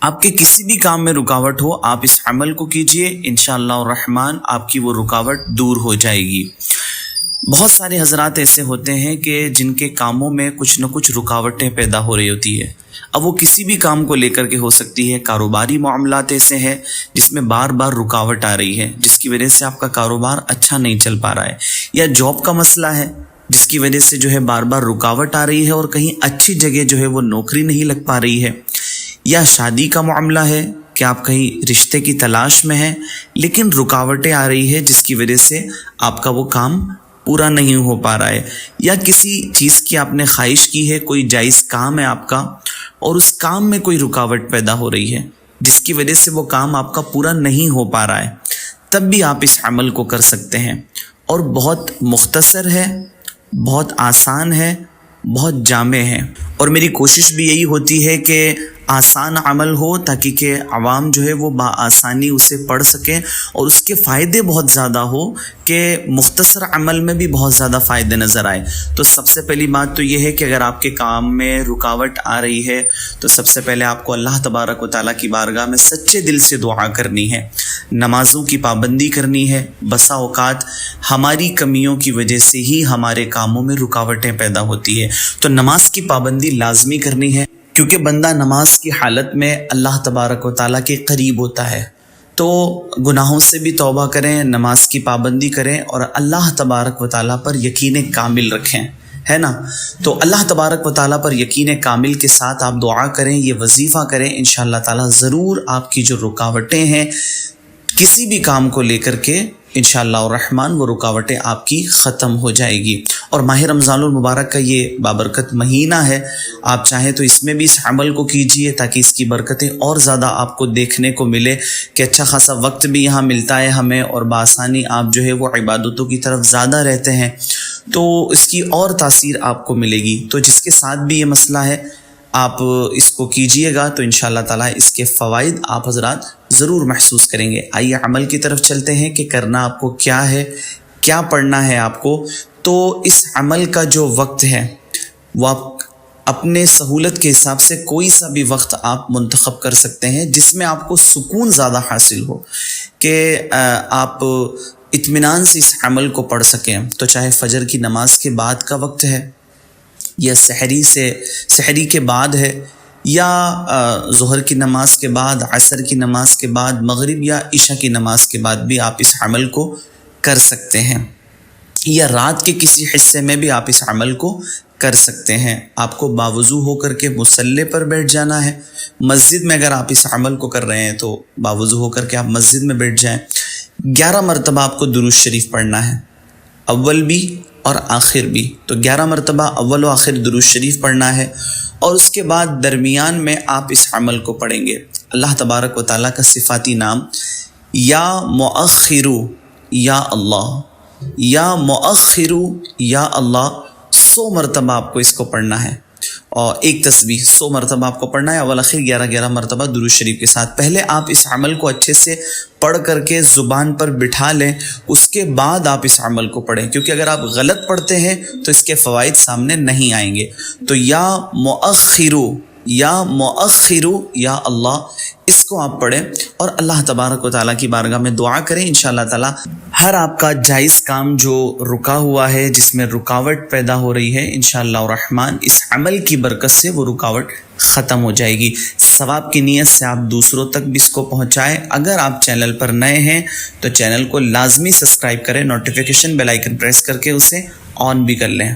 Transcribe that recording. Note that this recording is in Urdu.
آپ کے کسی بھی کام میں رکاوٹ ہو، آپ اس عمل کو کیجئے، انشاءاللہ الرحمن آپ کی وہ رکاوٹ دور ہو جائے گی۔ بہت سارے حضرات ایسے ہوتے ہیں کہ جن کے کاموں میں کچھ نہ کچھ رکاوٹیں پیدا ہو رہی ہوتی ہے۔ اب وہ کسی بھی کام کو لے کر کے ہو سکتی ہے۔ کاروباری معاملات ایسے ہیں جس میں بار بار رکاوٹ آ رہی ہے، جس کی وجہ سے آپ کا کاروبار اچھا نہیں چل پا رہا ہے، یا جاب کا مسئلہ ہے جس کی وجہ سے جو ہے بار بار رکاوٹ آ رہی ہے اور کہیں اچھی جگہ جو ہے وہ نوکری نہیں لگ پا رہی ہے، یا شادی کا معاملہ ہے کہ آپ کہیں رشتے کی تلاش میں ہیں لیکن رکاوٹیں آ رہی ہے جس کی وجہ سے آپ کا وہ کام پورا نہیں ہو پا رہا ہے، یا کسی چیز کی آپ نے خواہش کی ہے، کوئی جائز کام ہے آپ کا اور اس کام میں کوئی رکاوٹ پیدا ہو رہی ہے جس کی وجہ سے وہ کام آپ کا پورا نہیں ہو پا رہا ہے، تب بھی آپ اس عمل کو کر سکتے ہیں، اور بہت مختصر ہے، بہت آسان ہے، بہت جامع ہے، اور میری کوشش بھی یہی ہوتی ہے کہ آسان عمل ہو تاکہ کہ عوام جو ہے وہ بآسانی اسے پڑھ سکیں اور اس کے فائدے بہت زیادہ ہو کہ مختصر عمل میں بھی بہت زیادہ فائدے نظر آئے۔ تو سب سے پہلی بات تو یہ ہے کہ اگر آپ کے کام میں رکاوٹ آ رہی ہے تو سب سے پہلے آپ کو اللہ تبارک و تعالیٰ کی بارگاہ میں سچے دل سے دعا کرنی ہے، نمازوں کی پابندی کرنی ہے۔ بسا اوقات ہماری کمیوں کی وجہ سے ہی ہمارے کاموں میں رکاوٹیں پیدا ہوتی ہے، تو نماز کی پابندی لازمی کرنی ہے، کیونکہ بندہ نماز کی حالت میں اللہ تبارک و تعالیٰ کے قریب ہوتا ہے۔ تو گناہوں سے بھی توبہ کریں، نماز کی پابندی کریں اور اللہ تبارک و تعالیٰ پر یقین کامل رکھیں، ہے نا؟ تو اللہ تبارک و تعالیٰ پر یقین کامل کے ساتھ آپ دعا کریں، یہ وظیفہ کریں، انشاءاللہ تعالیٰ ضرور آپ کی جو رکاوٹیں ہیں کسی بھی کام کو لے کر کے انشاءاللہ الرحمن وہ رکاوٹیں آپ کی ختم ہو جائے گی۔ اور ماہ رمضان المبارک کا یہ بابرکت مہینہ ہے، آپ چاہیں تو اس میں بھی اس عمل کو کیجئے تاکہ اس کی برکتیں اور زیادہ آپ کو دیکھنے کو ملے کہ اچھا خاصا وقت بھی یہاں ملتا ہے ہمیں، اور بآسانی آپ جو ہے وہ عبادتوں کی طرف زیادہ رہتے ہیں، تو اس کی اور تاثیر آپ کو ملے گی۔ تو جس کے ساتھ بھی یہ مسئلہ ہے آپ اس کو کیجئے گا تو انشاءاللہ تعالیٰ اس کے فوائد آپ حضرات ضرور محسوس کریں گے۔ آئیے عمل کی طرف چلتے ہیں کہ کرنا آپ کو کیا ہے، کیا پڑھنا ہے آپ کو۔ تو اس عمل کا جو وقت ہے وہ آپ اپنے سہولت کے حساب سے کوئی سا بھی وقت آپ منتخب کر سکتے ہیں جس میں آپ کو سکون زیادہ حاصل ہو کہ آپ اطمینان سے اس عمل کو پڑھ سکیں۔ تو چاہے فجر کی نماز کے بعد کا وقت ہے، یا سحری کے بعد ہے، یا ظہر کی نماز کے بعد، عصر کی نماز کے بعد، مغرب یا عشاء کی نماز کے بعد بھی آپ اس عمل کو کر سکتے ہیں، یا رات کے کسی حصے میں بھی آپ اس عمل کو کر سکتے ہیں۔ آپ کو باوضو ہو کر کے مصلی پر بیٹھ جانا ہے۔ مسجد میں اگر آپ اس عمل کو کر رہے ہیں تو باوضو ہو کر کے آپ مسجد میں بیٹھ جائیں۔ 11 مرتبہ آپ کو درود شریف پڑھنا ہے، اول بھی اور آخر بھی۔ تو 11 مرتبہ اول و آخر درود شریف پڑھنا ہے، اور اس کے بعد درمیان میں آپ اس عمل کو پڑھیں گے۔ اللہ تبارک و تعالیٰ کا صفاتی نام یا مؤخر یا اللہ، یا مؤخر یا اللہ 100 مرتبہ آپ کو اس کو پڑھنا ہے، اور ایک تسبیح 100 مرتبہ آپ کو پڑھنا ہے، اول آخر 11 مرتبہ درود شریف کے ساتھ۔ پہلے آپ اس عمل کو اچھے سے پڑھ کر کے زبان پر بٹھا لیں، اس کے بعد آپ اس عمل کو پڑھیں، کیونکہ اگر آپ غلط پڑھتے ہیں تو اس کے فوائد سامنے نہیں آئیں گے۔ تو یا مؤخر یا اللہ، اس کو آپ پڑھیں اور اللہ تبارک و تعالیٰ کی بارگاہ میں دعا کریں۔ انشاءاللہ تعالیٰ ہر آپ کا جائز کام جو رکا ہوا ہے، جس میں رکاوٹ پیدا ہو رہی ہے، انشاءاللہ الرحمن اس عمل کی برکت سے وہ رکاوٹ ختم ہو جائے گی۔ ثواب کی نیت سے آپ دوسروں تک بھی اس کو پہنچائیں۔ اگر آپ چینل پر نئے ہیں تو چینل کو لازمی سبسکرائب کریں، نوٹیفیکیشن بیل آئیکن پریس کر کے اسے آن بھی کر لیں۔